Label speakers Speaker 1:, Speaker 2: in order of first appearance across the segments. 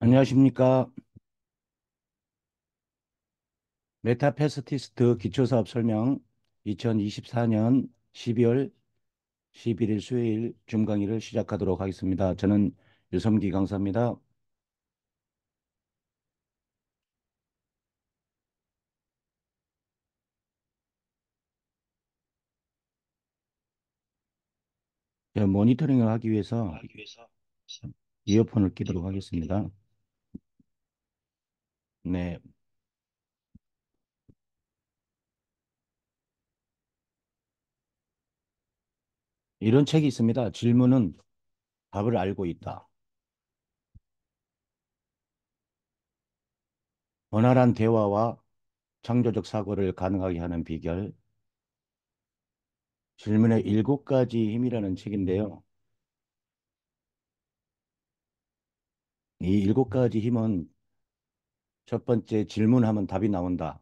Speaker 1: 안녕하십니까. 메타패스티스트 기초사업 설명 2024년 12월 11일 수요일 줌 강의를 시작하도록 하겠습니다. 저는 유섬기 강사입니다. 모니터링을 하기 위해서 이어폰을 끼도록 하겠습니다. 네, 이런 책이 있습니다. 질문은 답을 알고 있다. 원활한 대화와 창조적 사고를 가능하게 하는 비결, 질문의 7가지 힘이라는 책인데요. 이 7가지 힘은 첫 번째 질문하면 답이 나온다.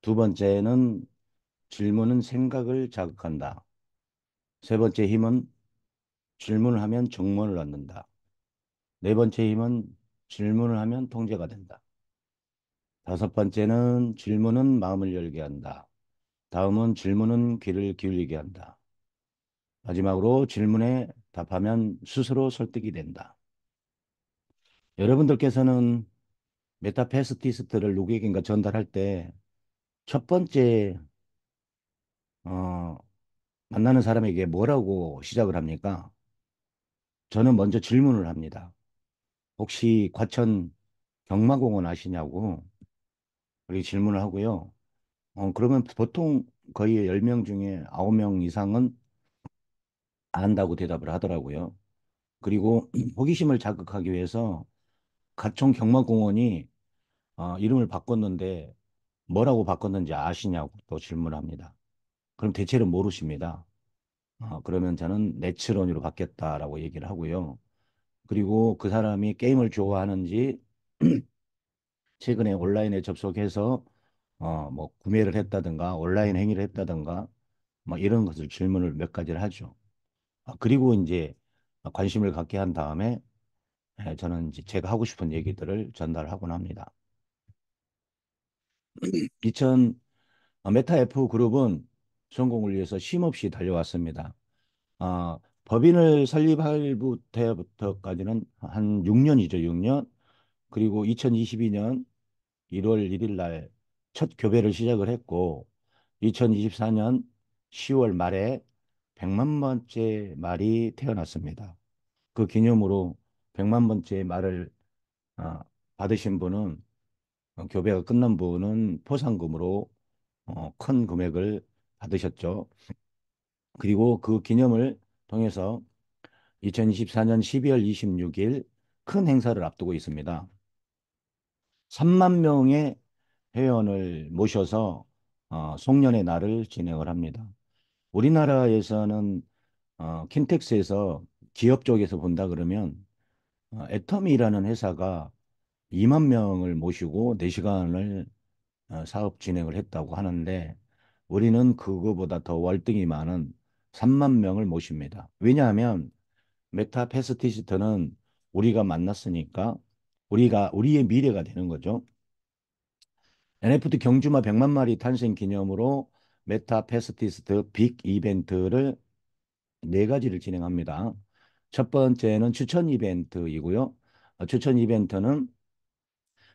Speaker 1: 두 번째는 질문은 생각을 자극한다. 세 번째 힘은 질문을 하면 정보를 얻는다. 네 번째 힘은 질문을 하면 통제가 된다. 다섯 번째는 질문은 마음을 열게 한다. 다음은 질문은 귀를 기울이게 한다. 마지막으로 질문에 답하면 스스로 설득이 된다. 여러분들께서는 메타패스티스트를 누구에겐가 전달할 때 첫 번째 어, 만나는 사람에게 뭐라고 시작을 합니까? 저는 먼저 질문을 합니다. 혹시 과천 경마공원 아시냐고 그렇게 질문을 하고요. 그러면 보통 거의 10명 중에 9명 이상은 안다고 대답을 하더라고요. 그리고 호기심을 자극하기 위해서 가천 경마공원이 이름을 바꿨는데 뭐라고 바꿨는지 아시냐고 또 질문합니다. 그럼 대체로 모르십니다. 그러면 저는 네츠론으로 바뀌었다라고 얘기를 하고요. 그리고 그 사람이 게임을 좋아하는지 최근에 온라인에 접속해서 뭐 구매를 했다든가 온라인 행위를 했다든가 뭐 이런 것을 질문을 몇 가지를 하죠. 그리고 이제 관심을 갖게 한 다음에 저는 이제 제가 하고 싶은 얘기들을 전달하곤 합니다. 2000 메타 F 그룹은 성공을 위해서 쉼없이 달려왔습니다. 법인을 설립할 때부터까지는 한 6년이죠, 6년. 그리고 2022년 1월 1일 날 첫 교배를 시작을 했고 2024년 10월 말에 100만 번째 말이 태어났습니다. 그 기념으로 100만 번째 말을 어, 받으신 분은 교배가 끝난 분은 포상금으로 큰 금액을 받으셨죠. 그리고 그 기념을 통해서 2024년 12월 26일 큰 행사를 앞두고 있습니다. 3만 명의 회원을 모셔서 송년회 날을 진행을 합니다. 우리나라에서는 킨텍스에서 기업 쪽에서 본다 그러면 애터미라는 회사가 2만 명을 모시고 4시간을 사업 진행을 했다고 하는데 우리는 그거보다 더 월등히 많은 3만 명을 모십니다. 왜냐하면 메타패스티스트는 우리가 만났으니까 우리의 미래가 되는 거죠. NFT 경주마 100만 마리 탄생 기념으로 메타패스티스트 빅 이벤트를 네 가지를 진행합니다. 첫 번째는 추천 이벤트이고요. 추천 이벤트는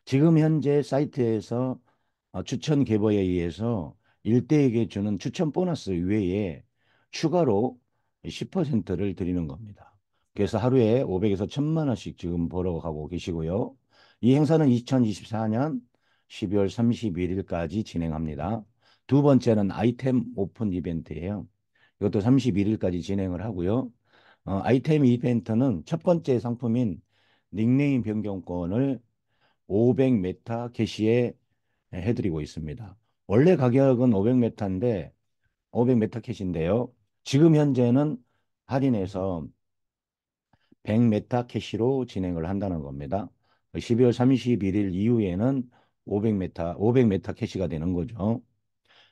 Speaker 1: 지금 현재 사이트에서 추천 계보에 의해서 일대에게 주는 추천 보너스 외에 추가로 10%를 드리는 겁니다. 그래서 하루에 500에서 1000만 원씩 지금 벌어 가고 계시고요. 이 행사는 2024년 12월 31일까지 진행합니다. 두 번째는 아이템 오픈 이벤트예요. 이것도 31일까지 진행을 하고요. 아이템 이벤트는 첫 번째 상품인 닉네임 변경권을 500메타 캐시에 해드리고 있습니다. 원래 가격은 500메타인데 500메타 캐시인데요. 지금 현재는 할인해서 100메타 캐시로 진행을 한다는 겁니다. 12월 31일 이후에는 500메타 캐시가 되는 거죠.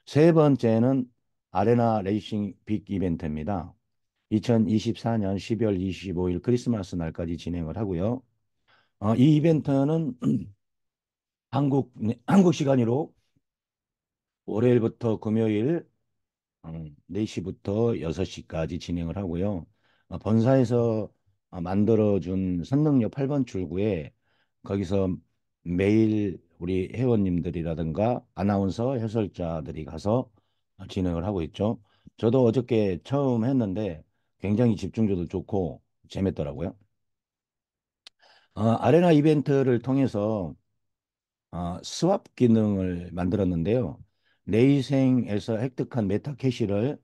Speaker 1: 세 번째는 아레나 레이싱 빅 이벤트입니다. 2024년 12월 25일 크리스마스 날까지 진행을 하고요. 이 이벤트는 한국 시간으로 월요일부터 금요일 4시부터 6시까지 진행을 하고요. 본사에서 만들어준 선릉역 8번 출구에 거기서 매일 우리 회원님들이라든가 아나운서 해설자들이 가서 진행을 하고 있죠. 저도 어저께 처음 했는데 굉장히 집중도도 좋고 재밌더라고요. 아레나 이벤트를 통해서 스왑 기능을 만들었는데요. 내위생에서 획득한 메타 캐시를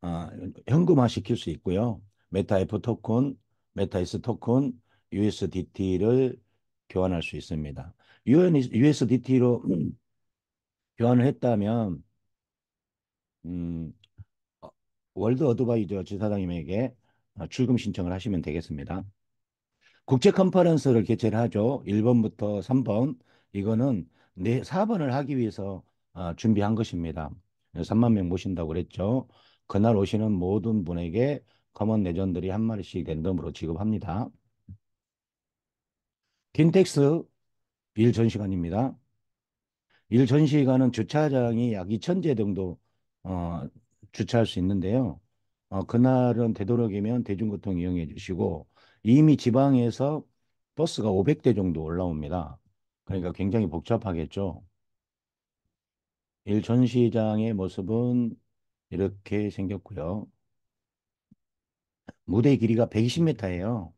Speaker 1: 어, 현금화 시킬 수 있고요. 메타 F 토큰, 메타 S 토큰, USDT를 교환할 수 있습니다. USDT로 교환을 했다면 음, 어, 월드 어드바이저 지사장님에게 출금 신청을 하시면 되겠습니다. 국제 컨퍼런스를 개최를 하죠. 1번부터 3번. 이거는 4번을 하기 위해서 준비한 것입니다. 3만 명 모신다고 그랬죠. 그날 오시는 모든 분에게 커먼 레전들이 한 마리씩 랜덤으로 지급합니다. 킨텍스 일 전시관입니다. 일 전시관은 주차장이 약 2,000대 정도 어, 주차할 수 있는데요. 그날은 되도록이면 대중교통 이용해 주시고 이미 지방에서 버스가 500대 정도 올라옵니다. 그러니까 굉장히 복잡하겠죠. 일 전시장의 모습은 이렇게 생겼고요. 무대 길이가 120m예요.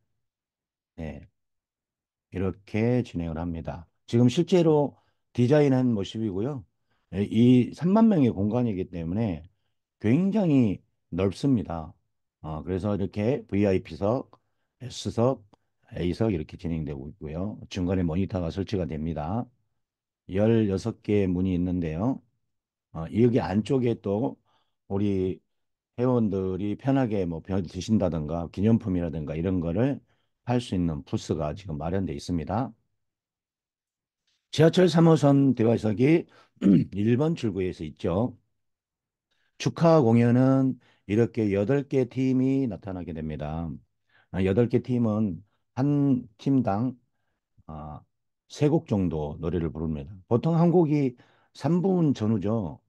Speaker 1: 네, 이렇게 진행을 합니다. 지금 실제로 디자인한 모습이고요. 이 3만 명의 공간이기 때문에 굉장히 넓습니다. 그래서 이렇게 VIP석, S석, A석 이렇게 진행되고 있고요. 중간에 모니터가 설치가 됩니다. 16개의 문이 있는데요. 여기 안쪽에 또 우리 회원들이 편하게 뭐 드신다든가 기념품이라든가 이런 거를 팔 수 있는 부스가 지금 마련되어 있습니다. 지하철 3호선 대화석이 1번 출구에서 있죠. 축하 공연은 이렇게 8개 팀이 나타나게 됩니다. 8개 팀은 한 팀당 아, 3곡 정도 노래를 부릅니다. 보통 한 곡이 3분 전후죠.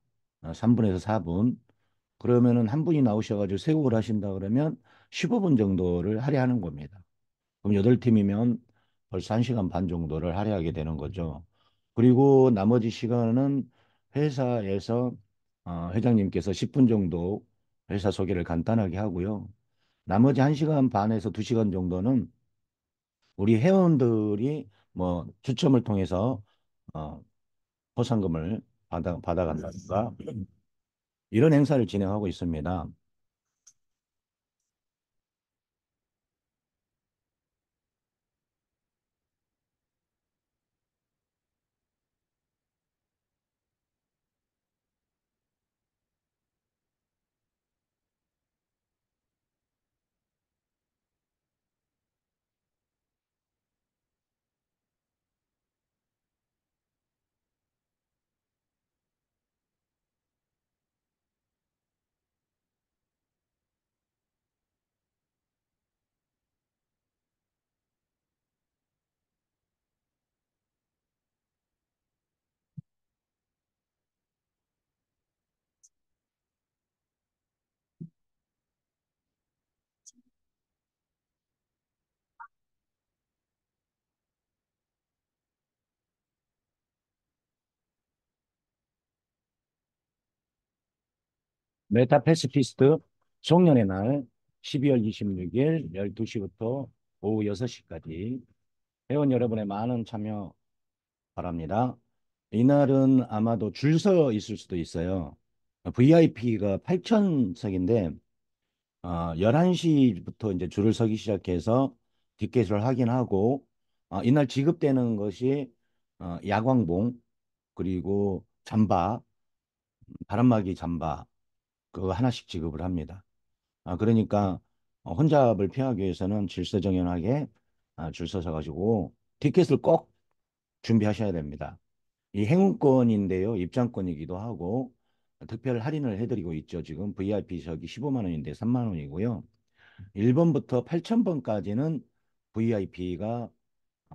Speaker 1: 3분에서 4분. 그러면은 한 분이 나오셔가지고 3곡을 하신다 그러면 15분 정도를 할애하는 겁니다. 그럼 8팀이면 벌써 1시간 반 정도를 할애하게 되는 거죠. 그리고 나머지 시간은 회사에서 회장님께서 10분 정도 회사 소개를 간단하게 하고요. 나머지 1시간 반에서 2시간 정도는 우리 회원들이 뭐 추첨을 통해서 어, 포상금을 받아간다든가 이런 행사를 진행하고 있습니다. 메타패시피스트 송년의 날 12월 26일 12시부터 오후 6시까지 회원 여러분의 많은 참여 바랍니다. 이날은 아마도 줄 서 있을 수도 있어요. VIP가 8,000석인데 11시부터 이제 줄을 서기 시작해서 티켓을 확인하고 이날 지급되는 것이 야광봉 그리고 잠바, 바람막이 잠바 그거 하나씩 지급을 합니다. 그러니까 혼잡을 피하기 위해서는 질서정연하게 줄 서서 가지고 티켓을 꼭 준비하셔야 됩니다. 이 행운권인데요. 입장권이기도 하고 특별 할인을 해드리고 있죠. 지금 VIP석이 15만 원인데 3만 원이고요. 1번부터 8,000번까지는 VIP가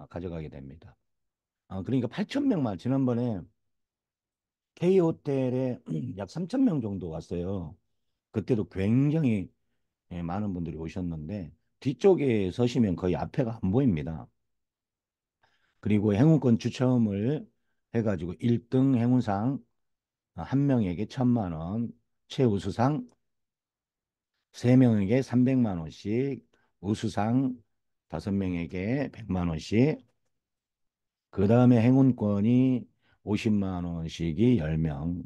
Speaker 1: 가져가게 됩니다. 그러니까 8천 명만 지난번에 K호텔에 약 3천 명 정도 왔어요. 그때도 굉장히 많은 분들이 오셨는데 뒤쪽에 서시면 거의 앞에가 안 보입니다. 그리고 행운권 추첨을 해가지고 1등 행운상 한 명에게 1,000만 원, 최우수상 3명에게 300만 원씩, 우수상 5명에게 100만 원씩, 그 다음에 행운권이 50만 원씩이 10명,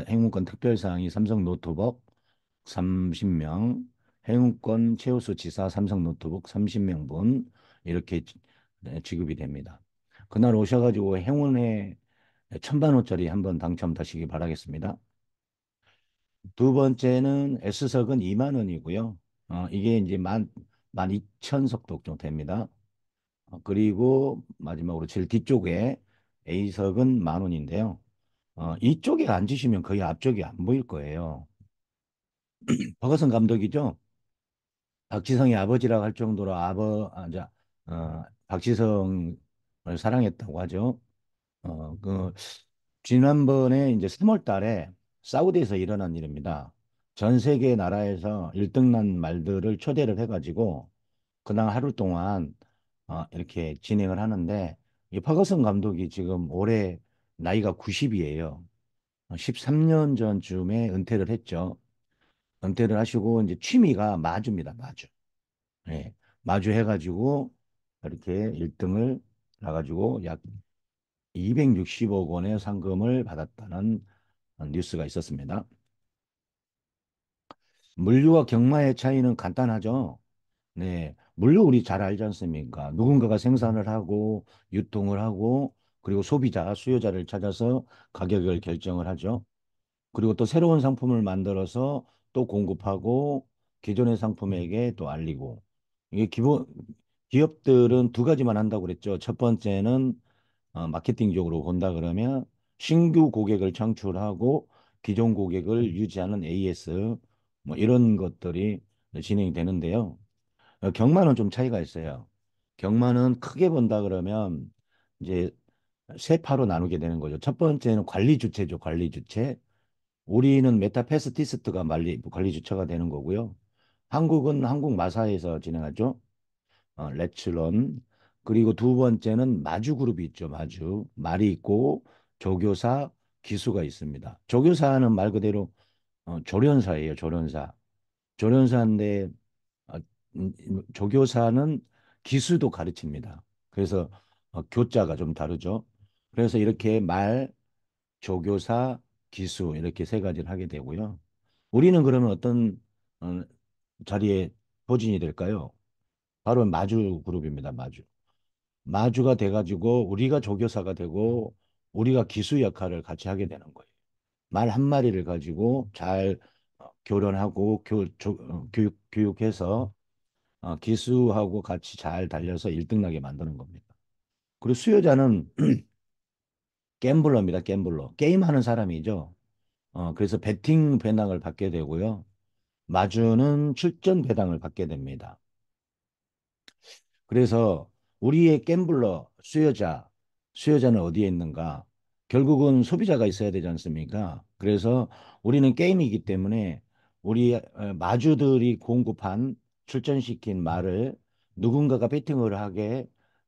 Speaker 1: 행운권 특별상이 삼성 노트북 30명, 행운권 최우수 지사 삼성 노트북 30명분 이렇게 지급이 됩니다. 그날 오셔가지고 행운의 1,000만 원짜리 한번 당첨되시기 바라겠습니다. 두 번째는 S석은 2만 원이고요. 이게 이제 12,000석 정도 됩니다. 그리고 마지막으로 제일 뒤쪽에 A석은 만 원인데요. 이쪽에 앉으시면 거의 앞쪽이 안 보일 거예요. 박하선 감독이죠. 박지성의 아버지라고 할 정도로 박지성을 사랑했다고 하죠. 그 지난번에 이제 3월 달에 사우디에서 일어난 일입니다. 전 세계 나라에서 1등난 말들을 초대를 해가지고 그날 하루 동안 이렇게 진행을 하는데 이 퍼거슨 감독이 지금 올해 나이가 90이에요. 13년 전쯤에 은퇴를 했죠. 은퇴를 하시고 이제 취미가 마주입니다. 마주. 예. 마주 해가지고 이렇게 1등을 나가지고 약 260억 원의 상금을 받았다는 뉴스가 있었습니다. 물류와 경마의 차이는 간단하죠. 네, 물류 우리 잘 알지 않습니까? 누군가가 생산을 하고 유통을 하고 그리고 소비자, 수요자를 찾아서 가격을 결정을 하죠. 그리고 또 새로운 상품을 만들어서 또 공급하고 기존의 상품에게 또 알리고 이게 기업들은 두 가지만 한다고 그랬죠. 첫 번째는 마케팅적으로 본다 그러면 신규 고객을 창출하고 기존 고객을 유지하는 AS 뭐 이런 것들이 진행이 되는데요. 경마는 좀 차이가 있어요. 경마는 크게 본다 그러면 이제 세 파로 나누게 되는 거죠. 첫 번째는 관리 주체죠. 관리 주체. 우리는 메타패스티스트가 관리 주체가 되는 거고요. 한국은 한국 마사에서 진행하죠. 레츠런. 그리고 두 번째는 마주그룹이 있죠. 마주. 말이 있고 조교사, 기수가 있습니다. 조교사는 말 그대로 조련사예요. 조련사. 조련사인데 어, 조교사는 기수도 가르칩니다. 그래서 교자가 좀 다르죠. 그래서 이렇게 조교사, 기수 이렇게 세 가지를 하게 되고요. 우리는 그러면 어떤 어, 자리에 포진이 될까요? 바로 마주 그룹입니다. 마주. 마주가 돼가지고 우리가 조교사가 되고 우리가 기수 역할을 같이 하게 되는 거예요. 말 한 마리를 가지고 잘 교련하고 교육해서 기수하고 같이 잘 달려서 1등 나게 만드는 겁니다. 그리고 수요자는 갬블러입니다. 갬블러. 게임하는 사람이죠. 그래서 베팅 배당을 받게 되고요. 마주는 출전 배당을 받게 됩니다. 그래서 우리의 갬블러, 수요자는 어디에 있는가? 결국은 소비자가 있어야 되지 않습니까? 그래서 우리는 게임이기 때문에 우리 마주들이 공급한 출전시킨 말을 누군가가 베팅을 하게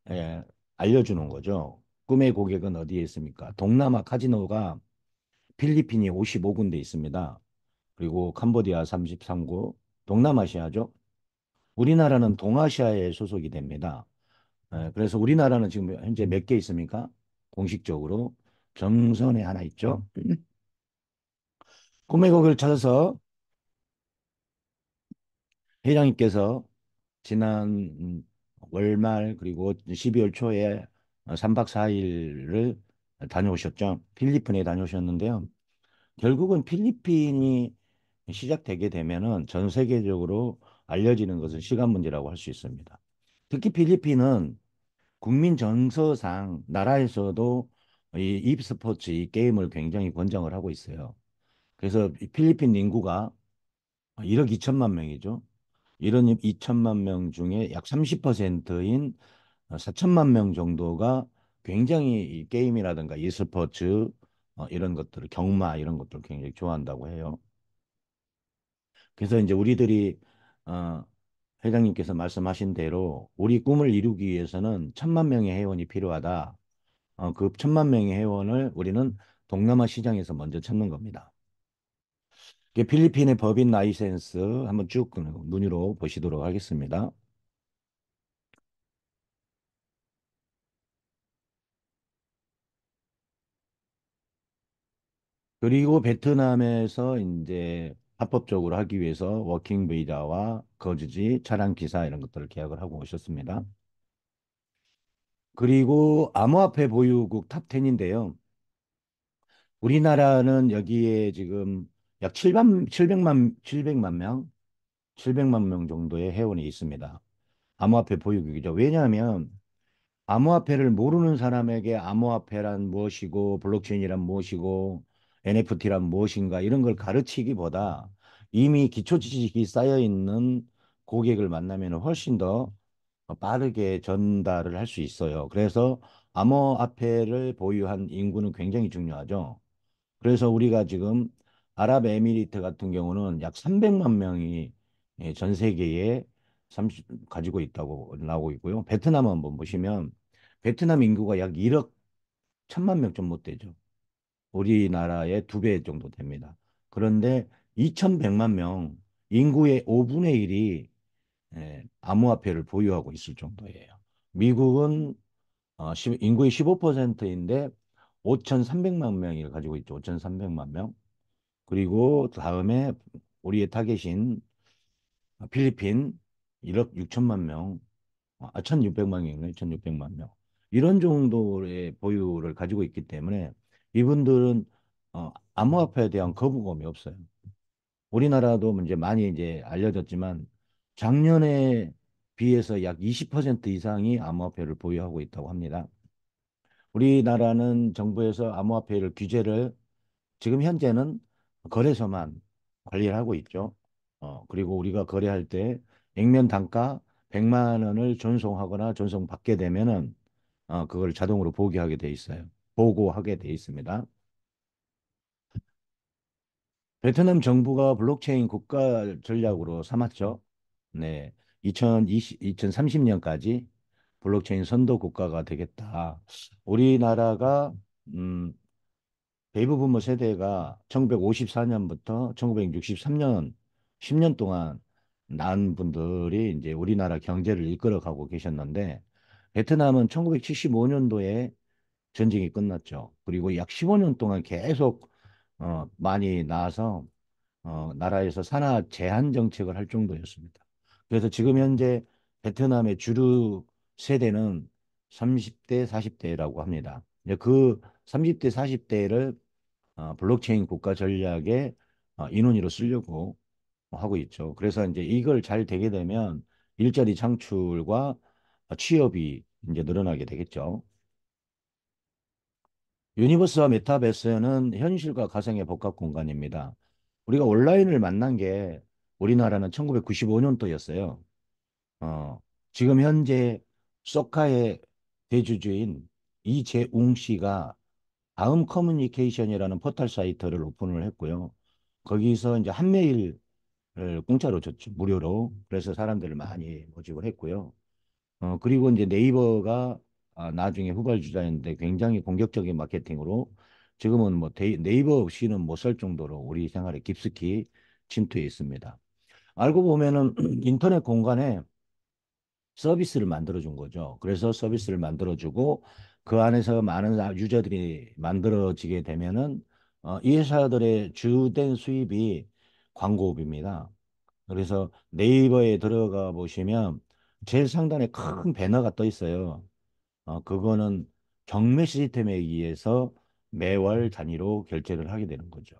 Speaker 1: 에, 알려주는 거죠. 꿈의 고객은 어디에 있습니까? 동남아 카지노가 필리핀이 55군데 있습니다. 그리고 캄보디아 33구, 동남아시아죠. 우리나라는 동아시아에 소속이 됩니다. 그래서 우리나라는 지금 현재 몇 개 있습니까? 공식적으로 정선에 하나 있죠. 꿈의 곡을 찾아서 회장님께서 지난 월말 그리고 12월 초에 3박 4일을 다녀오셨죠. 필리핀에 다녀오셨는데요. 결국은 필리핀이 시작되게 되면은 전 세계적으로 알려지는 것은 시간 문제라고 할 수 있습니다. 특히 필리핀은 국민 정서상 나라에서도 이 e스포츠 이 게임을 굉장히 권장을 하고 있어요. 그래서 이 필리핀 인구가 1억 2천만 명이죠. 이런 2천만 명 중에 약 30%인 4천만 명 정도가 굉장히 이 게임이라든가 e스포츠 이런 것들을 경마 이런 것들을 굉장히 좋아한다고 해요. 그래서 이제 우리들이 어, 회장님께서 말씀하신 대로 우리 꿈을 이루기 위해서는 1,000만 명의 회원이 필요하다. 그 1,000만 명의 회원을 우리는 동남아 시장에서 먼저 찾는 겁니다. 이게 필리핀의 법인 라이센스 한번 쭉 눈으로 보시도록 하겠습니다. 그리고 베트남에서 이제 합법적으로 하기 위해서 워킹 비자와 거주지, 차량 기사 이런 것들을 계약을 하고 오셨습니다. 그리고 암호화폐 보유국 탑 10인데요. 우리나라는 여기에 지금 약 700만 명, 700만 명 정도의 회원이 있습니다. 암호화폐 보유국이죠. 왜냐하면 암호화폐를 모르는 사람에게 암호화폐란 무엇이고 블록체인이란 무엇이고 NFT란 무엇인가 이런 걸 가르치기보다 이미 기초 지식이 쌓여 있는 고객을 만나면 훨씬 더 빠르게 전달을 할 수 있어요. 그래서 암호화폐를 보유한 인구는 굉장히 중요하죠. 그래서 우리가 지금 아랍에미리트 같은 경우는 약 300만 명이 전 세계에 가지고 있다고 나오고 있고요. 베트남 한번 보시면 베트남 인구가 약 1억 1천만 명 좀 못 되죠. 우리나라의 2배 정도 됩니다. 그런데 2,100만 명 인구의 5분의 1이 암호화폐를 보유하고 있을 정도예요. 미국은 인구의 15%인데 5,300만 명이 가지고 있죠. 5,300만 명. 그리고 다음에 우리의 타겟인 필리핀 1억 6천만 명, 1,600만 명이네, 1,600만 명. 이런 정도의 보유를 가지고 있기 때문에 이분들은 암호화폐에 대한 거부감이 없어요. 우리나라도 이제 많이 이제 알려졌지만 작년에 비해서 약 20% 이상이 암호화폐를 보유하고 있다고 합니다. 우리나라는 정부에서 암호화폐를 규제를 지금 현재는 거래소만 관리를 하고 있죠. 그리고 우리가 거래할 때 액면 단가 100만 원을 전송하거나 전송받게 되면은 그걸 자동으로 보고하게 돼 있어요. 보고하게 돼 있습니다. 베트남 정부가 블록체인 국가 전략으로 삼았죠. 네. 2030년까지 블록체인 선도 국가가 되겠다. 우리나라가 음, 베이브 부모 세대가 1954년부터 1963년 10년 동안 낳은 분들이 이제 우리나라 경제를 이끌어가고 계셨는데 베트남은 1975년도에 전쟁이 끝났죠. 그리고 약 15년 동안 계속 많이 나와서 나라에서 산하 제한 정책을 할 정도였습니다. 그래서 지금 현재 베트남의 주류 세대는 30대, 40대라고 합니다. 이제 그 30대, 40대를 블록체인 국가 전략의 인원으로 쓰려고 하고 있죠. 그래서 이제 이걸 잘 되게 되면 일자리 창출과 취업이 이제 늘어나게 되겠죠. 유니버스와 메타버스는 현실과 가상의 복합 공간입니다. 우리가 온라인을 만난 게 우리나라는 1995년도였어요. 어, 지금 현재 소카의 대주주인 이재웅 씨가 다음 커뮤니케이션이라는 포털 사이트를 오픈을 했고요. 거기서 이제 한 메일을 공짜로 줬죠. 무료로. 그래서 사람들을 많이 모집을 했고요. 그리고 이제 네이버가 나중에 후발주자였는데 굉장히 공격적인 마케팅으로 지금은 뭐 네이버 없이는 못 살 정도로 우리 생활에 깊숙이 침투해 있습니다. 알고 보면은 인터넷 공간에 서비스를 만들어 준 거죠. 그래서 서비스를 만들어 주고 그 안에서 많은 유저들이 만들어지게 되면은 이 회사들의 주된 수입이 광고업입니다. 그래서 네이버에 들어가 보시면 제일 상단에 큰 배너가 떠 있어요. 그거는 경매 시스템에 의해서 매월 단위로 결제를 하게 되는 거죠.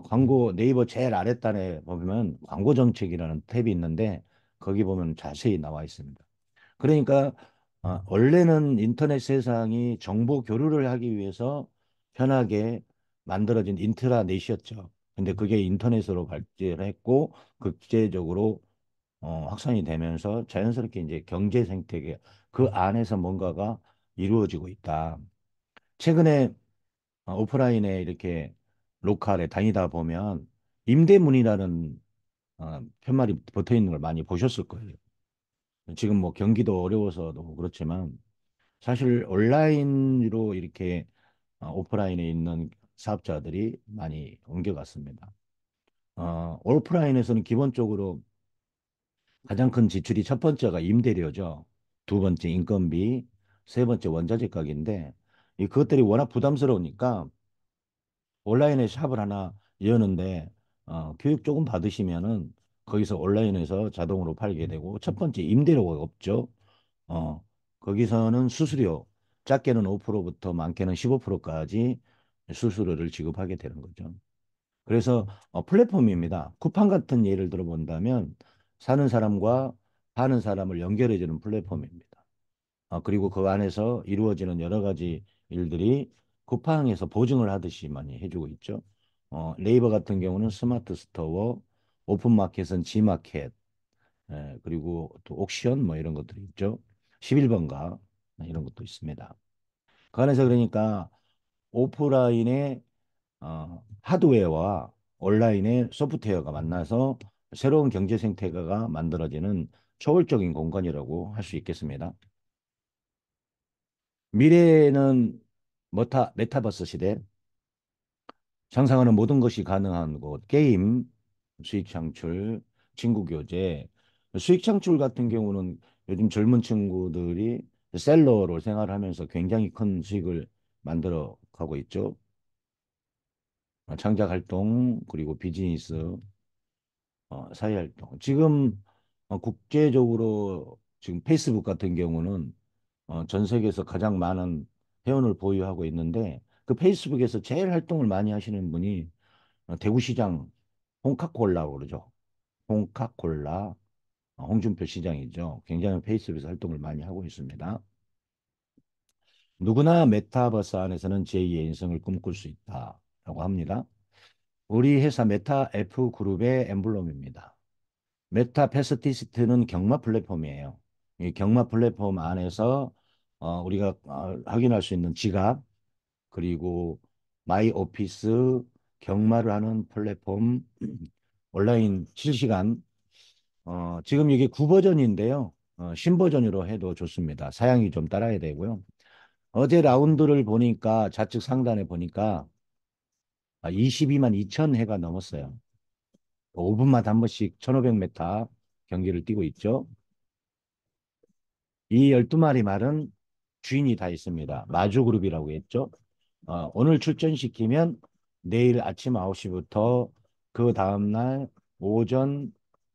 Speaker 1: 광고 네이버 제일 아랫단에 보면 광고 정책이라는 탭이 있는데 거기 보면 자세히 나와 있습니다. 그러니까 원래는 인터넷 세상이 정보 교류를 하기 위해서 편하게 만들어진 인트라넷이었죠. 근데 그게 인터넷으로 발전했고 국제적으로 확산이 되면서 자연스럽게 이제 경제 생태계 그 안에서 뭔가가 이루어지고 있다. 최근에 오프라인에 이렇게 로컬에 다니다 보면 임대문이라는 편말이 붙어 있는 걸 많이 보셨을 거예요. 지금 뭐 경기도 어려워서도 그렇지만 사실 온라인으로 이렇게 오프라인에 있는 사업자들이 많이 옮겨갔습니다. 오프라인에서는 기본적으로 가장 큰 지출이 첫 번째가 임대료죠. 두 번째 인건비, 세 번째 원자재 가격인데 그것들이 워낙 부담스러우니까 온라인에 샵을 하나 여는데 교육 조금 받으시면은 거기서 온라인에서 자동으로 팔게 되고 첫 번째 임대료가 없죠. 어, 거기서는 수수료 작게는 5%부터 많게는 15%까지 수수료를 지급하게 되는 거죠. 그래서 플랫폼입니다. 쿠팡 같은 예를 들어 본다면 사는 사람과 파는 사람을 연결해주는 플랫폼입니다. 그리고 그 안에서 이루어지는 여러 가지 일들이 쿠팡에서 보증을 하듯이 많이 해주고 있죠. 네이버 같은 경우는 스마트 스토어, 오픈마켓은 지마켓, 그리고 또 옥션 뭐 이런 것들이 있죠. 11번가 이런 것도 있습니다. 그 안에서 그러니까 오프라인의 하드웨어와 온라인의 소프트웨어가 만나서 새로운 경제 생태계가 만들어지는 초월적인 공간이라고 할 수 있겠습니다. 미래에는 메타버스 시대, 상상하는 모든 것이 가능한 곳, 게임, 수익 창출, 친구 교제, 수익 창출 같은 경우는 요즘 젊은 친구들이 셀러로 생활하면서 굉장히 큰 수익을 만들어 가고 있죠. 창작 활동, 그리고 비즈니스, 사회 활동. 지금 국제적으로 지금 페이스북 같은 경우는 전 세계에서 가장 많은 회원을 보유하고 있는데 그 페이스북에서 제일 활동을 많이 하시는 분이 대구시장 홍카콜라고 그러죠. 홍카콜라 홍준표 시장이죠. 굉장히 페이스북에서 활동을 많이 하고 있습니다. 누구나 메타버스 안에서는 제2의 인생을 꿈꿀 수 있다라고 합니다. 우리 회사 메타 F 그룹의 엠블럼입니다. 메타 패스티스트는 경마 플랫폼이에요. 이 경마 플랫폼 안에서 우리가 확인할 수 있는 지갑 그리고 마이 오피스 경마를 하는 플랫폼 온라인 실시간 지금 이게 9버전인데요. 신버전으로 해도 좋습니다. 사양이 좀 따라야 되고요. 어제 라운드를 보니까 좌측 상단에 보니까 22만 2천 회가 넘었어요. 5분마다 한 번씩 1500m 경기를 뛰고 있죠. 이 12마리 말은 주인이 다 있습니다. 마주그룹이라고 했죠. 오늘 출전시키면 내일 아침 9시부터 그 다음날 오전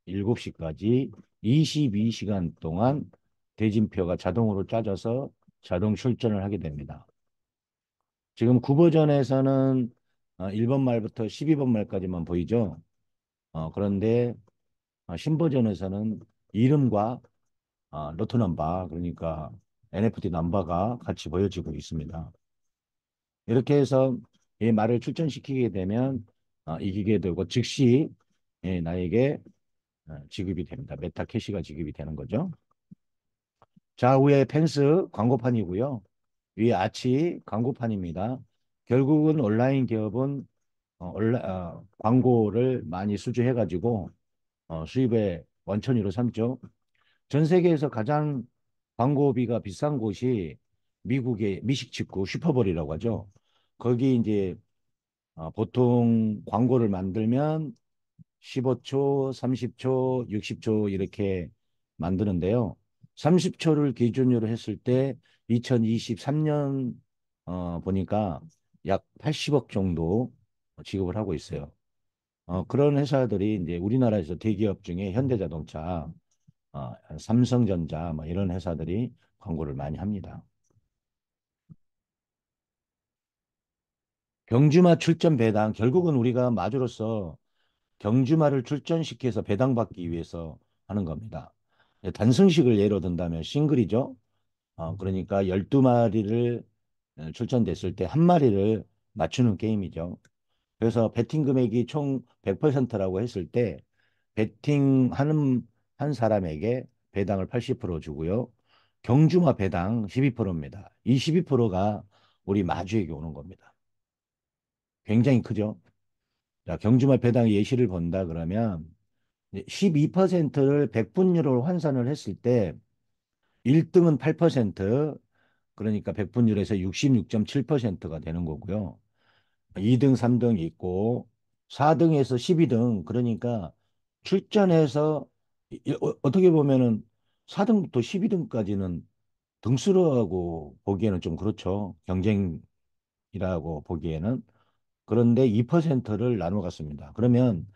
Speaker 1: 7시까지 22시간 동안 대진표가 자동으로 짜져서 자동 출전을 하게 됩니다. 지금 9버전에서는 1번 말부터 12번 말까지만 보이죠. 그런데 신버전에서는 이름과 로트 넘버 그러니까 NFT 넘버가 같이 보여지고 있습니다. 이렇게 해서 이 말을 출전시키게 되면 이기게 되고 즉시 나에게 지급이 됩니다. 메타 캐시가 지급이 되는 거죠. 좌우에 펜스 광고판이고요. 위에 아치 광고판입니다. 결국은 온라인 기업은 광고를 많이 수주해가지고 수입의 원천으로 삼죠. 전 세계에서 가장 광고비가 비싼 곳이 미국의 미식축구 슈퍼볼이라고 하죠. 거기 이제 보통 광고를 만들면 15초, 30초, 60초 이렇게 만드는데요. 30초를 기준으로 했을 때 2023년 보니까 약 80억 정도 지급을 하고 있어요. 그런 회사들이 이제 우리나라에서 대기업 중에 현대자동차, 삼성전자 뭐 이런 회사들이 광고를 많이 합니다. 경주마 출전 배당 결국은 우리가 마주로서 경주마를 출전시켜서 배당받기 위해서 하는 겁니다. 단승식을 예로 든다면 싱글이죠. 그러니까 12마리를 출전됐을 때 한 마리를 맞추는 게임이죠. 그래서 베팅 금액이 총 100%라고 했을 때 베팅하는 한 사람에게 배당을 80% 주고요. 경주마 배당 12%입니다. 이 12%가 우리 마주에게 오는 겁니다. 굉장히 크죠? 자, 경주마 배당 예시를 본다 그러면 12%를 백분율로 환산을 했을 때 1등은 8%, 그러니까 백분율에서 66.7%가 되는 거고요. 2등, 3등 있고 4등에서 12등, 그러니까 출전해서 어떻게 보면은 4등부터 12등까지는 등수라고 보기에는 좀 그렇죠. 경쟁이라고 보기에는. 그런데 2%를 나눠 갔습니다. 그러면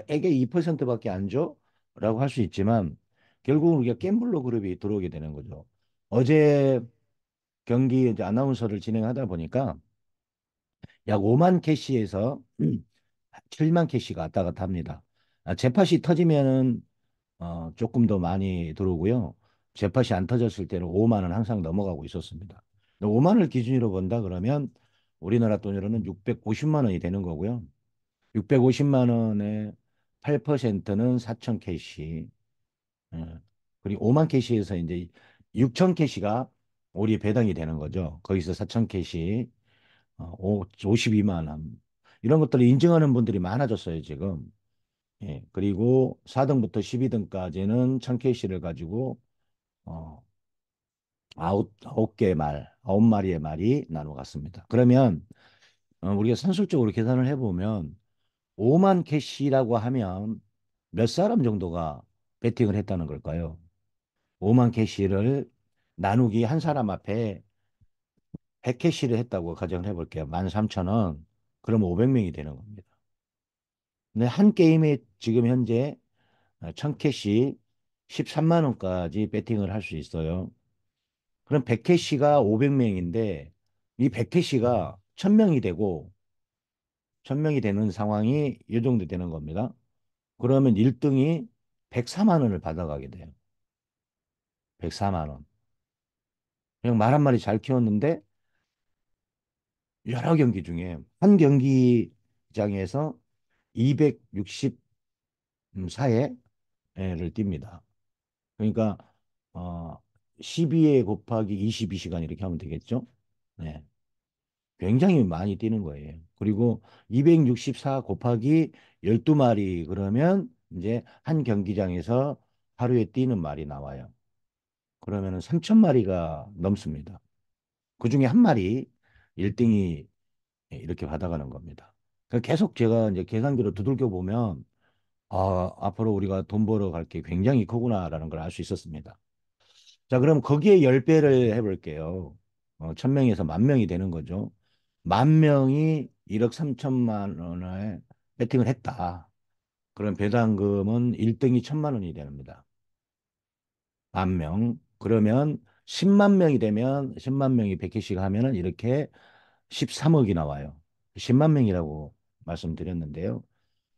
Speaker 1: 애게 2%밖에 안 줘? 라고 할 수 있지만 결국은 우리가 갬블러 그룹이 들어오게 되는 거죠. 어제 경기 이제 아나운서를 진행하다 보니까 약 5만 캐시에서 7만 캐시가 왔다 갔다 합니다. 재팟이 터지면은 조금 더 많이 들어오고요. 재팟이 안 터졌을 때는 5만은 항상 넘어가고 있었습니다. 5만을 기준으로 본다 그러면 우리나라 돈으로는 650만 원이 되는 거고요. 650만 원에 8%는 4천 캐시. 예. 그리고 5만 캐시에서 이제 6천 캐시가 우리 배당이 되는 거죠. 거기서 4천 캐시, 52만 원. 이런 것들을 인증하는 분들이 많아졌어요, 지금. 예. 그리고 4등부터 12등까지는 1000 캐시를 가지고, 어, 아홉 마리의 말이 나눠 갔습니다. 그러면, 우리가 산술적으로 계산을 해보면, 5만 캐시라고 하면 몇 사람 정도가 베팅을 했다는 걸까요? 5만 캐시를 나누기 한 사람 앞에 100캐시를 했다고 가정을 해볼게요. 13,000원. 그럼 500명이 되는 겁니다. 근데 한 게임에 지금 현재 1000캐시 13만 원까지 베팅을 할 수 있어요. 그럼 100캐시가 500명인데 이 100캐시가 1000명이 되고 1000명이 되는 상황이 이 정도 되는 겁니다. 그러면 1등이 104만 원을 받아가게 돼요. 104만 원. 그냥 말 한마디 잘 키웠는데 여러 경기 중에 한 경기장에서 264회를 띱니다. 그러니까 12회 곱하기 22시간 이렇게 하면 되겠죠? 네. 굉장히 많이 뛰는 거예요. 그리고 264 곱하기 12마리 그러면 이제 한 경기장에서 하루에 뛰는 말이 나와요. 그러면은 3,000마리가 넘습니다. 그중에 한 마리 1등이 이렇게 받아가는 겁니다. 그러니까 계속 제가 이제 계산기로 두들겨 보면 앞으로 우리가 돈 벌어 갈 게 굉장히 크구나라는 걸 알 수 있었습니다. 자, 그럼 거기에 10배를 해볼게요. 1000명에서 10,000명이 되는 거죠. 10,000명이 1억 3천만 원에 배팅을 했다. 그럼 배당금은 1등이 1,000만 원이 됩니다. 10,000명. 그러면 10만 명이 되면 10만 명이 100개씩 하면은 이렇게 13억이 나와요. 10만 명이라고 말씀드렸는데요.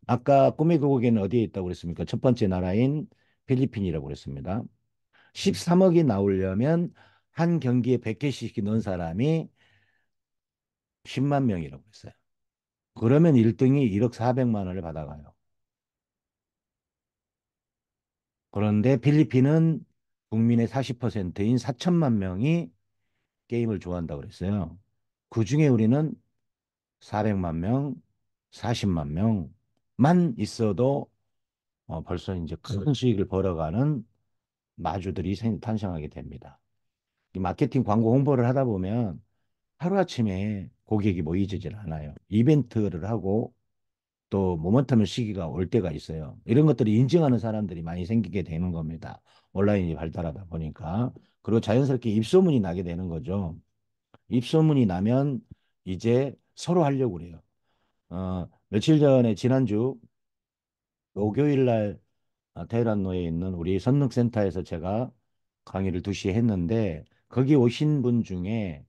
Speaker 1: 아까 꿈의 고국에는 어디에 있다고 그랬습니까? 첫 번째 나라인 필리핀이라고 그랬습니다. 13억이 나오려면 한 경기에 100개씩 넣은 사람이 10만 명이라고 했어요. 그러면 1등이 1억 4백만 원을 받아가요. 그런데 필리핀은 국민의 40%인 4천만 명이 게임을 좋아한다고 그랬어요. 그중에 우리는 400만 명, 40만 명만 있어도 벌써 이제 큰 수익을 벌어가는 마주들이 탄생하게 됩니다. 이 마케팅 광고 홍보를 하다 보면 하루아침에 고객이 모이질 않아요. 이벤트를 하고 또 모멘텀의 시기가 올 때가 있어요. 이런 것들을 인증하는 사람들이 많이 생기게 되는 겁니다. 온라인이 발달하다 보니까. 그리고 자연스럽게 입소문이 나게 되는 거죠. 입소문이 나면 이제 서로 하려고 그래요. 며칠 전에 지난주 목요일 날 테헤란로에 있는 우리 선릉센터에서 제가 강의를 2시에 했는데 거기 오신 분 중에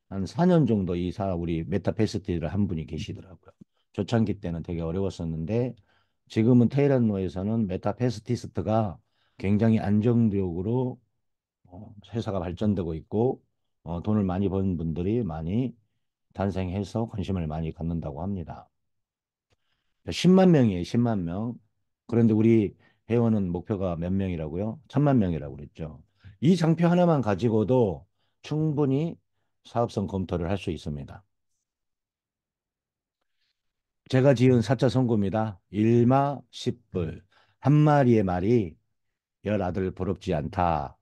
Speaker 1: 한 4년 정도 이사 우리 메타패스티를 한 분이 계시더라고요. 초창기 때는 되게 어려웠었는데 지금은 테헤란로에서는 메타패스티스트가 굉장히 안정적으로 회사가 발전되고 있고 돈을 많이 버는 분들이 많이 탄생해서 관심을 많이 갖는다고 합니다. 10만 명이에요, 10만 명. 그런데 우리 회원은 목표가 몇 명이라고요? 1,000만 명이라고 그랬죠. 이 장표 하나만 가지고도 충분히 사업성 검토를 할 수 있습니다. 제가 지은 사자 성고입니다. 일마 10불. 한 마리의 말이 열 아들 부럽지 않다.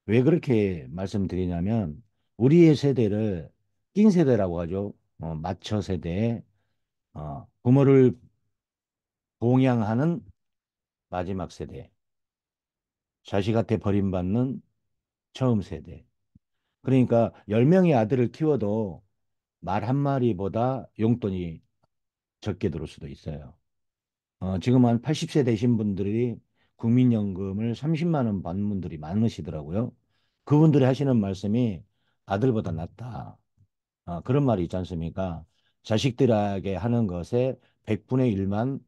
Speaker 1: 왜 그렇게 말씀드리냐면 우리의 세대를 낀 세대라고 하죠. 마처 세대에 부모를 봉양하는 마지막 세대, 자식한테 버림받는 처음 세대. 그러니까 10명의 아들을 키워도 말 한 마리보다 용돈이 적게 들을 수도 있어요. 지금 한 80세 되신 분들이 국민연금을 30만 원 받는 분들이 많으시더라고요. 그분들이 하시는 말씀이 아들보다 낫다. 그런 말이 있지 않습니까? 자식들에게 하는 것에 100분의 1만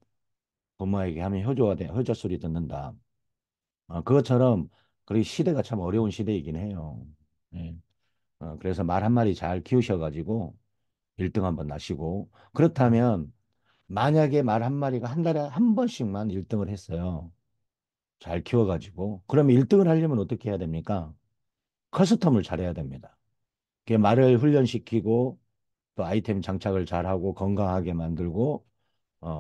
Speaker 1: 부모에게 하면 효자 소리 듣는다. 그것처럼, 그리 시대가 참 어려운 시대이긴 해요. 예. 그래서 말 한 마리 잘 키우셔가지고 1등 한번 나시고, 그렇다면 만약에 말 한 마리가 한 달에 한 번씩만 1등을 했어요. 잘 키워가지고. 그러면 1등을 하려면 어떻게 해야 됩니까? 커스텀을 잘해야 됩니다. 그 말을 훈련시키고 또 아이템 장착을 잘하고 건강하게 만들고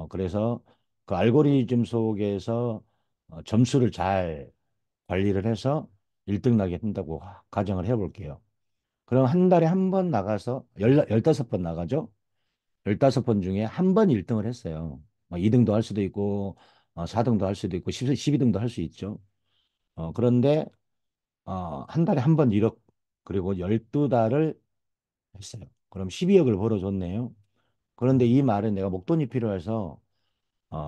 Speaker 1: 그래서 그 알고리즘 속에서 점수를 잘 관리를 해서 1등 나게 한다고 가정을 해볼게요. 그럼 한 달에 한 번 나가서 15번 나가죠? 15번 중에 한 번 1등을 했어요. 2등도 할 수도 있고 4등도 할 수도 있고 12등도 할 수 있죠. 그런데 한 달에 한 번 1억 그리고 12달을 했어요. 그럼 12억을 벌어줬네요. 그런데 이 말은 내가 목돈이 필요해서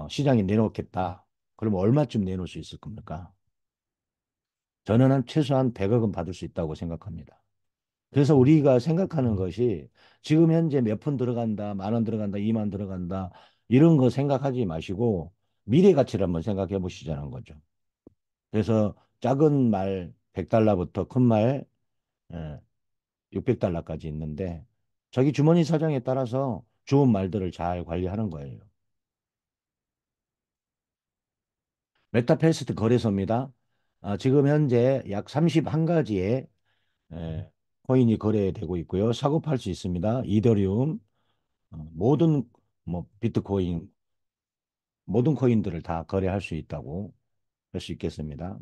Speaker 1: 시장에 내놓겠다. 그러면 얼마쯤 내놓을 수 있을 겁니까? 저는 한 최소한 100억은 받을 수 있다고 생각합니다. 그래서 우리가 생각하는 것이 지금 현재 몇 푼 들어간다, 10,000원 들어간다, 2만 들어간다, 이런 거 생각하지 마시고 미래 가치를 한번 생각해 보시자는 거죠. 그래서 작은 말 100달러부터 큰 말 600달러까지 있는데 자기 주머니 사정에 따라서 좋은 말들을 잘 관리하는 거예요. 메타패스트 거래소입니다. 지금 현재 약 31가지의 코인이 거래되고 있고요. 사고 팔 수 있습니다. 이더리움, 모든 뭐 비트코인, 모든 코인들을 다 거래할 수 있다고 할 수 있겠습니다.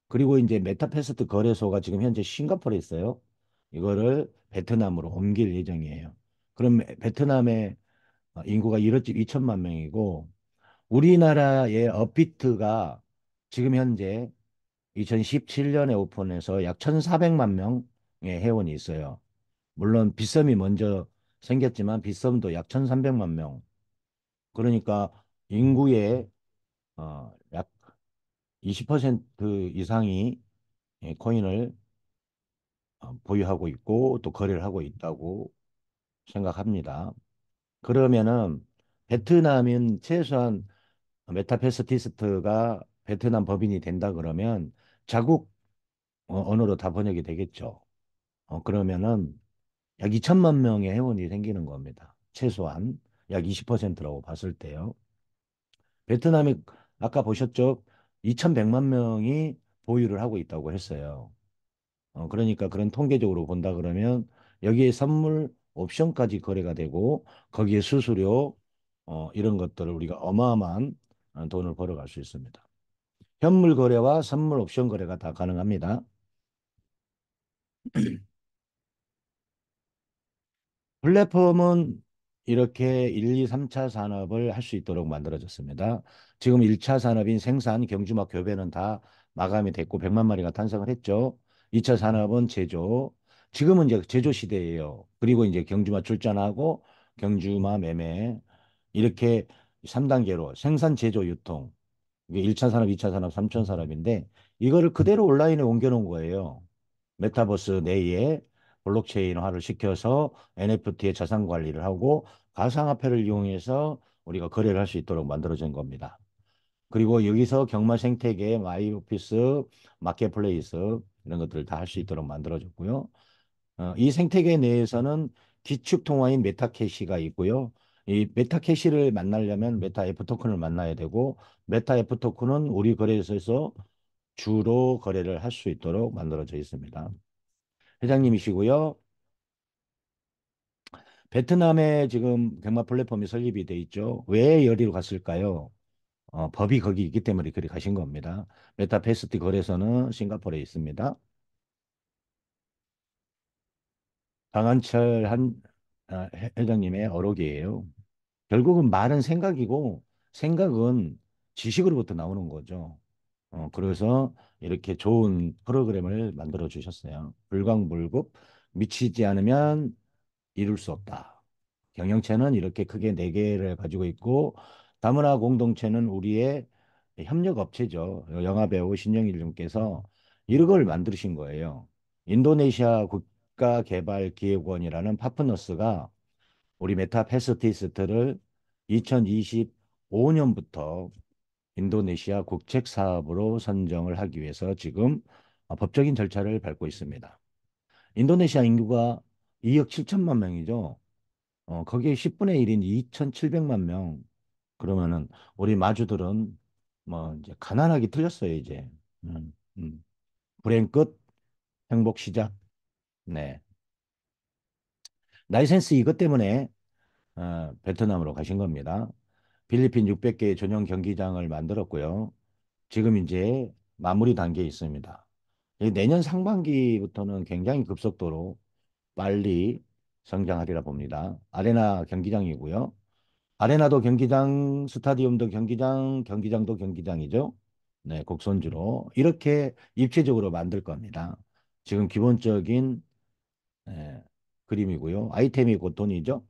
Speaker 1: 그리고 이제 메타패스트 거래소가 지금 현재 싱가포르에 있어요. 이거를 베트남으로 옮길 예정이에요. 그럼 베트남의 인구가 1억 2천만 명이고 우리나라의 업비트가 지금 현재 2017년에 오픈해서 약 1,400만 명의 회원이 있어요. 물론 빗썸이 먼저 생겼지만 빗썸도 약 1,300만 명. 그러니까 인구의 약 20% 이상이 코인을 보유하고 있고 또 거래를 하고 있다고 생각합니다. 그러면은 베트남은 최소한 메타패스티스트가 베트남 법인이 된다 그러면 자국 언어로 다 번역이 되겠죠. 그러면은 약 2천만 명의 회원이 생기는 겁니다. 최소한 약 20%라고 봤을 때요. 베트남이 아까 보셨죠? 2,100만 명이 보유를 하고 있다고 했어요. 그러니까 그런 통계적으로 본다 그러면 여기에 선물 옵션까지 거래가 되고 거기에 수수료 이런 것들을 우리가 어마어마한 돈을 벌어갈 수 있습니다. 현물 거래와 선물 옵션 거래가 다 가능합니다. 플랫폼은 이렇게 1, 2, 3차 산업을 할 수 있도록 만들어졌습니다. 지금 1차 산업인 생산, 경주막 교배는 다 마감이 됐고 100만 마리가 탄생을 했죠. 2차 산업은 제조. 지금은 이제 제조 시대예요. 그리고 이제 경주마 출전하고 경주마 매매 이렇게 3단계로 생산, 제조, 유통. 이게 1차 산업, 2차 산업, 3차 산업인데 이거를 그대로 온라인에 옮겨놓은 거예요. 메타버스 내에 블록체인화를 시켜서 NFT의 자산 관리를 하고 가상화폐를 이용해서 우리가 거래를 할 수 있도록 만들어진 겁니다. 그리고 여기서 경마 생태계, 마이오피스, 마켓플레이스 이런 것들을 다 할 수 있도록 만들어졌고요. 이 생태계 내에서는 기축 통화인 메타캐시가 있고요. 이 메타 캐시를 만나려면 메타 F 토큰을 만나야 되고 메타 F 토큰은 우리 거래소에서 주로 거래를 할 수 있도록 만들어져 있습니다. 회장님이시고요. 베트남에 지금 경마 플랫폼이 설립이 돼 있죠. 왜 여기로 갔을까요? 법이 거기 있기 때문에 그리 가신 겁니다. 메타패스트 거래소는 싱가포르에 있습니다. 강한철 회장님의 어록이에요. 결국은 말은 생각이고 생각은 지식으로부터 나오는 거죠. 그래서 이렇게 좋은 프로그램을 만들어 주셨어요. 불광불급 미치지 않으면 이룰 수 없다. 경영체는 이렇게 크게 네 개를 가지고 있고 다문화 공동체는 우리의 협력 업체죠. 영화배우 신영일님께서 이걸 만드신 거예요. 인도네시아 국가개발기획원이라는 파트너스가 우리 메타패스티스트를 2025년부터 인도네시아 국책 사업으로 선정을 하기 위해서 지금 법적인 절차를 밟고 있습니다. 인도네시아 인구가 2억 7천만 명이죠. 거기에 10분의 1인 2,700만 명. 그러면은 우리 마주들은 뭐 이제 가난하기 틀렸어요, 이제. 음, 음. 불행 끝, 행복 시작. 네. 라이센스 이것 때문에 베트남으로 가신 겁니다. 필리핀 600개의 전용 경기장을 만들었고요. 지금 이제 마무리 단계에 있습니다. 내년 상반기부터는 굉장히 급속도로 빨리 성장하리라 봅니다. 아레나 경기장이고요. 아레나도 경기장, 스타디움도 경기장, 경기장도 경기장이죠. 네, 곡선주로 이렇게 입체적으로 만들 겁니다. 지금 기본적인 예, 그림이고요. 아이템이 곧 돈이죠.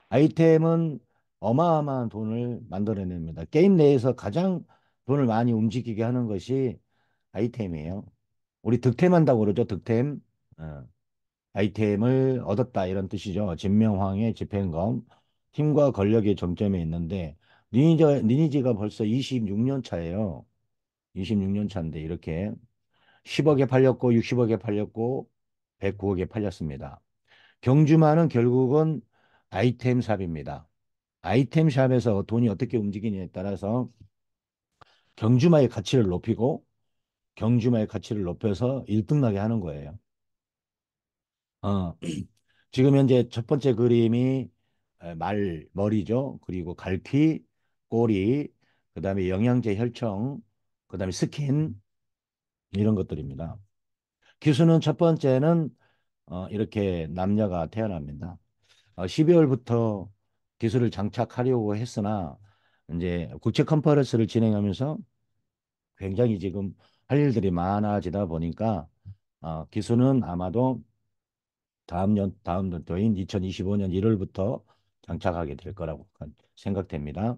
Speaker 1: 아이템은 어마어마한 돈을 만들어냅니다. 게임 내에서 가장 돈을 많이 움직이게 하는 것이 아이템이에요. 우리 득템한다고 그러죠. 득템. 어, 아이템을 얻었다 이런 뜻이죠. 진명황의 집행검. 힘과 권력의 정점에 있는데 리니지가 벌써 26년 차예요. 26년 차인데 이렇게 10억에 팔렸고 60억에 팔렸고 109억에 팔렸습니다. 경주마는 결국은 아이템 샵입니다. 아이템 샵에서 돈이 어떻게 움직이냐에 따라서 경주마의 가치를 높이고 경주마의 가치를 높여서 1등 나게 하는 거예요. 어, 지금 현재 첫 번째 그림이 머리죠. 그리고 갈퀴, 꼬리, 그다음에 영양제 혈청, 그다음에 스킨 이런 것들입니다. 기수는 첫 번째는 이렇게 남녀가 태어납니다. 12월부터 기술을 장착하려고 했으나 이제 국제 컨퍼런스를 진행하면서 굉장히 지금 할 일들이 많아지다 보니까 기수는 아마도 다음 연도인 2025년 1월부터 장착하게 될 거라고 생각됩니다.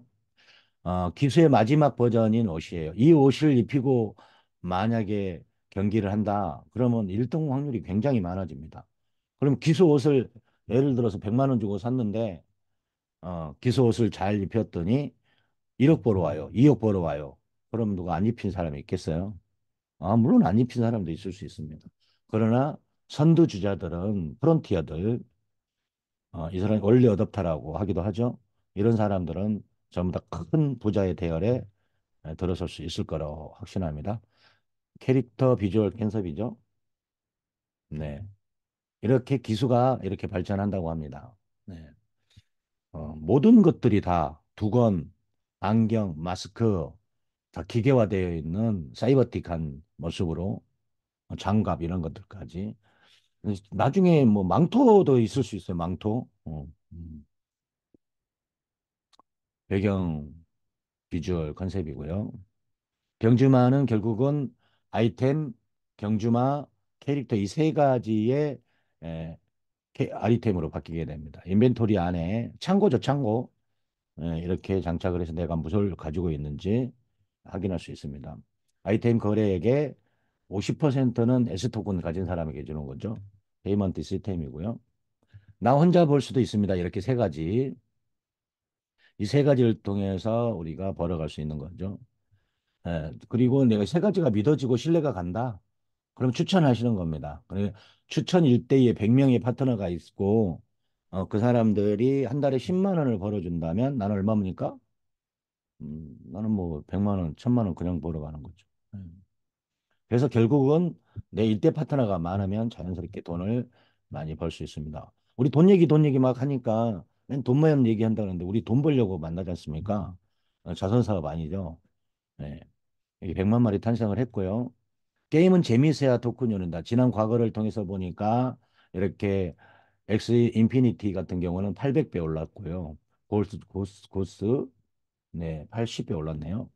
Speaker 1: 기수의 마지막 버전인 옷이에요. 이 옷을 입히고 만약에 경기를 한다. 그러면 1등 확률이 굉장히 많아집니다. 그럼 기수 옷을 예를 들어서 100만 원 주고 샀는데 기수 옷을 잘 입혔더니 1억 벌어 와요. 2억 벌어 와요. 그럼 누가 안 입힌 사람이 있겠어요? 물론 안 입힌 사람도 있을 수 있습니다. 그러나 선두주자들은 프론티어들 이 사람이 얼리 어댑터라고 하기도 하죠. 이런 사람들은 전부 다 큰 부자의 대열에 들어설 수 있을 거라고 확신합니다. 캐릭터 비주얼 캔섭이죠. 네. 이렇게 기수가 이렇게 발전한다고 합니다. 네. 모든 것들이 다 두건, 안경, 마스크 다 기계화되어 있는 사이버틱한 모습으로 장갑 이런 것들까지. 나중에 뭐 망토도 있을 수 있어요. 망토. 배경 비주얼 컨셉이고요. 경주마는 결국은 아이템, 경주마, 캐릭터 이 세 가지의 에, 아이템으로 바뀌게 됩니다. 인벤토리 안에 창고죠, 창고. 이렇게 장착을 해서 내가 무엇을 가지고 있는지 확인할 수 있습니다. 아이템 거래액의 50%는 S토큰 가진 사람에게 주는 거죠. 페이먼트 시스템이고요. 나 혼자 볼 수도 있습니다. 이렇게 세 가지. 이 세 가지를 통해서 우리가 벌어갈 수 있는 거죠. 그리고 내가 세 가지가 믿어지고 신뢰가 간다. 그럼 추천하시는 겁니다. 추천 1대에 100명의 파트너가 있고 그 사람들이 한 달에 10만 원을 벌어준다면 나는 얼마입니까? 나는 뭐 100만 원, 1000만 원 그냥 벌어가는 거죠. 그래서 결국은 내 일대 파트너가 많으면 자연스럽게 돈을 많이 벌 수 있습니다. 우리 돈 얘기 막 하니까 맨 돈 모양 얘기한다는데 우리 돈 벌려고 만나지 않습니까? 자선 사업 아니죠. 네. 이게 100만 마리 탄생을 했고요. 게임은 재미있어야 토큰이 오른다. 지난 과거를 통해서 보니까 이렇게 엑스 인피니티 같은 경우는 800배 올랐고요. 고스, 네, 80배 올랐네요.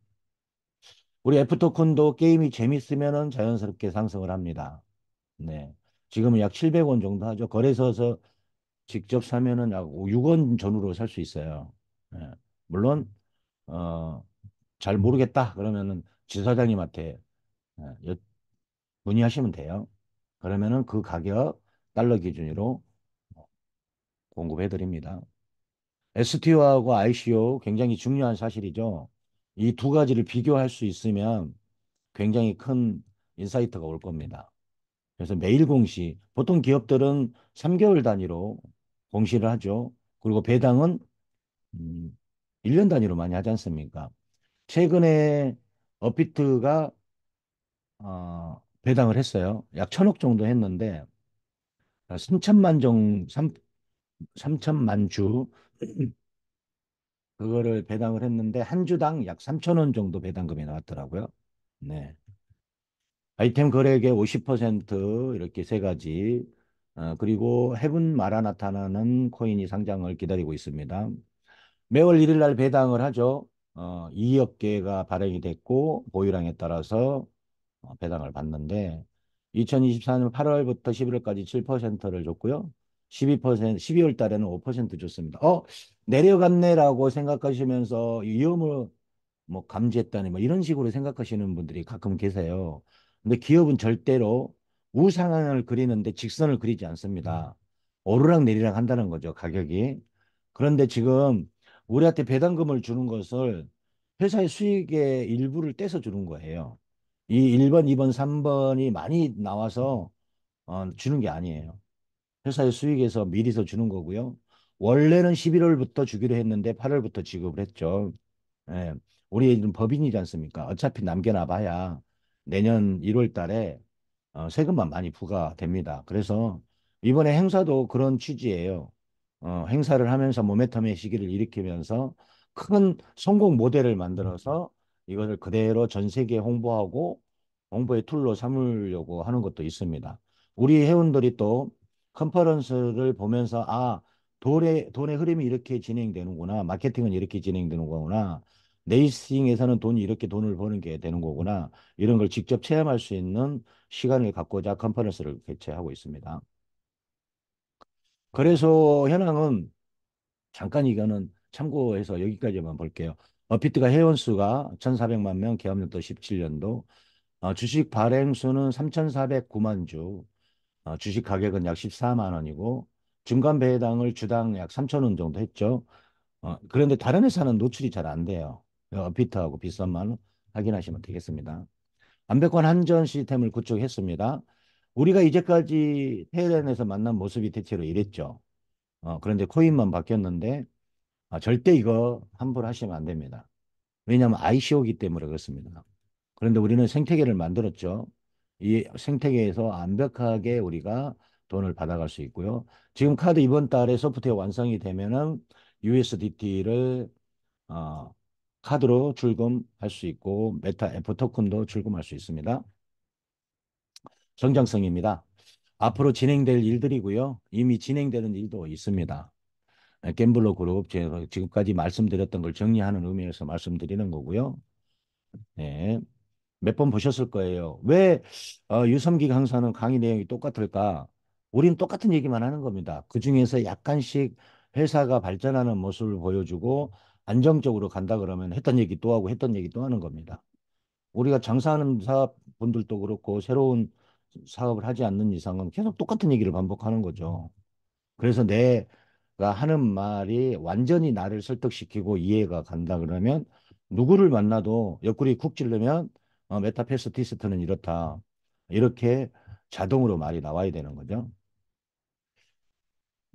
Speaker 1: 우리 F 토큰도 게임이 재밌으면은 자연스럽게 상승을 합니다. 네. 지금은 약 700원 정도 하죠. 거래소에서 직접 사면은 약 6원 전후로 살 수 있어요. 네. 물론, 어, 잘 모르겠다. 그러면은 지사장님한테 문의하시면 돼요. 그러면은 그 가격 달러 기준으로 공급해 드립니다. STO하고 ICO 굉장히 중요한 사실이죠. 이 두 가지를 비교할 수 있으면 굉장히 큰 인사이트가 올 겁니다. 그래서 매일 공시, 보통 기업들은 3개월 단위로 공시를 하죠. 그리고 배당은 1년 단위로 많이 하지 않습니까? 최근에 업비트가 배당을 했어요. 약 1000억 정도 했는데 3천만 정, 3천만 주 그거를 배당을 했는데 한 주당 약 3천 원 정도 배당금이 나왔더라고요. 네. 아이템 거래액의 50% 이렇게 세 가지. 그리고 해븐 마라나타나는 코인이 상장을 기다리고 있습니다. 매월 1일 날 배당을 하죠. 2억 개가 발행이 됐고 보유량에 따라서 배당을 받는데 2024년 8월부터 11월까지 7%를 줬고요. 12월 달에는 5% 줬습니다. 내려갔네라고 생각하시면서 위험을 뭐 감지했다니 뭐 이런 식으로 생각하시는 분들이 가끔 계세요. 근데 기업은 절대로 우상향을 그리는데 직선을 그리지 않습니다. 오르락 내리락 한다는 거죠, 가격이. 그런데 지금 우리한테 배당금을 주는 것을 회사의 수익의 일부를 떼서 주는 거예요. 이 1번, 2번, 3번이 많이 나와서 주는 게 아니에요. 회사의 수익에서 미리서 주는 거고요. 원래는 11월부터 주기로 했는데 8월부터 지급을 했죠. 예, 우리 애들은 법인이지 않습니까? 어차피 남겨놔 봐야 내년 1월 달에 세금만 많이 부과됩니다. 그래서 이번에 행사도 그런 취지예요. 행사를 하면서 모멘텀의 시기를 일으키면서 큰 성공 모델을 만들어서 이것을 그대로 전 세계에 홍보하고 홍보의 툴로 삼으려고 하는 것도 있습니다. 우리 회원들이 또 컨퍼런스를 보면서 돈의 흐름이 이렇게 진행되는구나. 마케팅은 이렇게 진행되는 거구나. 네이싱에서는 돈이 이렇게 돈을 버는 게 되는 거구나. 이런 걸 직접 체험할 수 있는 시간을 갖고자 컨퍼런스를 개최하고 있습니다. 그래서 현황은 잠깐 이거는 참고해서 여기까지만 볼게요. 버피트가 회원 수가 1,400만 명, 개업년도 17년도, 주식 발행 수는 3,409만 주, 주식 가격은 약 14만 원이고, 중간 배당을 주당 약 3천 원 정도 했죠. 그런데 다른 회사는 노출이 잘 안 돼요. 어피트하고 비슷한 확인하시면 되겠습니다. 완벽한 한전 시스템을 구축했습니다. 우리가 이제까지 테헤란에서 만난 모습이 대체로 이랬죠. 그런데 코인만 바뀌었는데 절대 이거 함부로 하시면 안 됩니다. 왜냐하면 ICO이기 때문에 그렇습니다. 그런데 우리는 생태계를 만들었죠. 이 생태계에서 완벽하게 우리가 돈을 받아갈 수 있고요. 지금 카드 이번 달에 소프트웨어 완성이 되면은 USDT를 카드로 출금할 수 있고 메타 F 토큰도 출금할 수 있습니다. 성장성입니다. 앞으로 진행될 일들이고요. 이미 진행되는 일도 있습니다. 갬블러 그룹 제가 지금까지 말씀드렸던 걸 정리하는 의미에서 말씀드리는 거고요. 네. 몇 번 보셨을 거예요. 왜 유섬기 강사는 강의 내용이 똑같을까? 우리는 똑같은 얘기만 하는 겁니다. 그중에서 약간씩 회사가 발전하는 모습을 보여주고 안정적으로 간다 그러면 했던 얘기 또 하고 했던 얘기 또 하는 겁니다. 우리가 장사하는 사업분들도 그렇고 새로운 사업을 하지 않는 이상은 계속 똑같은 얘기를 반복하는 거죠. 그래서 내가 하는 말이 완전히 나를 설득시키고 이해가 간다 그러면 누구를 만나도 옆구리 쿡 찌르면 메타페스 티스트는 이렇다. 이렇게 자동으로 말이 나와야 되는 거죠.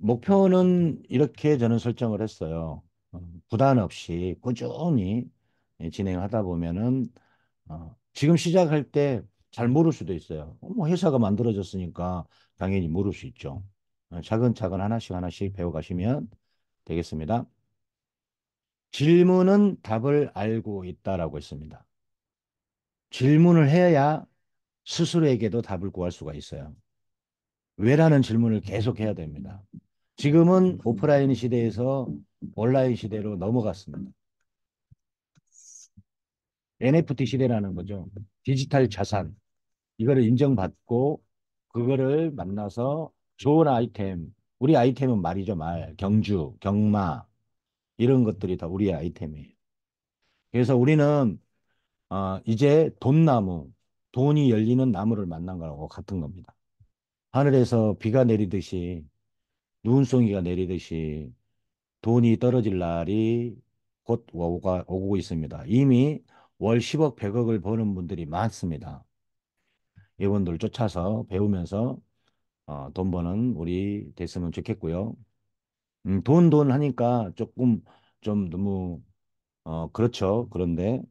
Speaker 1: 목표는 이렇게 저는 설정을 했어요. 부담 없이 꾸준히 진행하다 보면은 지금 시작할 때 잘 모를 수도 있어요. 뭐 회사가 만들어졌으니까 당연히 모를 수 있죠. 차근차근 하나씩 하나씩 배워가시면 되겠습니다. 질문은 답을 알고 있다라고 했습니다. 질문을 해야 스스로에게도 답을 구할 수가 있어요. 왜라는 질문을 계속 해야 됩니다. 지금은 오프라인 시대에서 온라인 시대로 넘어갔습니다. NFT 시대라는 거죠. 디지털 자산. 이거를 인정받고 그거를 만나서 좋은 아이템. 우리 아이템은 말이죠, 말. 경주, 경마 이런 것들이 다 우리의 아이템이에요. 그래서 우리는 이제 돈나무, 돈이 열리는 나무를 만난 거하고 같은 겁니다. 하늘에서 비가 내리듯이 눈송이가 내리듯이 돈이 떨어질 날이 곧 오고 있습니다. 이미 월 10억, 100억을 버는 분들이 많습니다. 이분들 쫓아서 배우면서 돈 버는 우리 됐으면 좋겠고요. 돈 하니까 조금 좀 너무 그렇죠. 그런데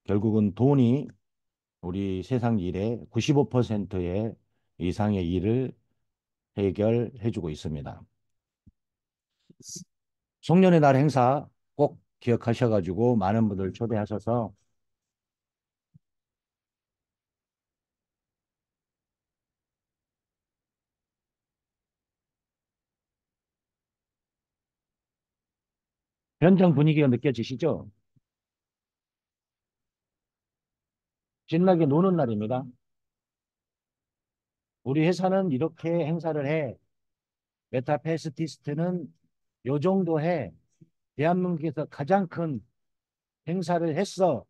Speaker 1: 결국은 돈이 우리 세상 일의 95%의 이상의 일을 해결해주고 있습니다. 송년의 날 행사 꼭 기억하셔가지고 많은 분들 초대하셔서 현장 분위기가 느껴지시죠? 신나게 노는 날입니다. 우리 회사는 이렇게 행사를 해. 메타페스티스트는 요 정도 해. 대한민국에서 가장 큰 행사를 했어.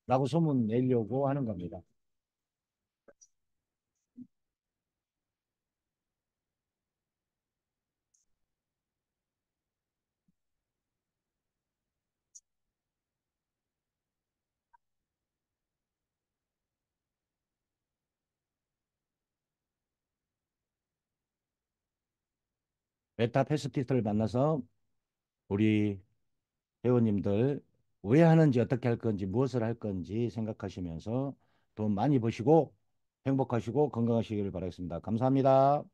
Speaker 1: 라고 소문 내려고 하는 겁니다. 메타페스티스트를 만나서 우리 회원님들 왜 하는지 어떻게 할 건지 무엇을 할 건지 생각하시면서 돈 많이 버시고 행복하시고 건강하시기를 바라겠습니다. 감사합니다.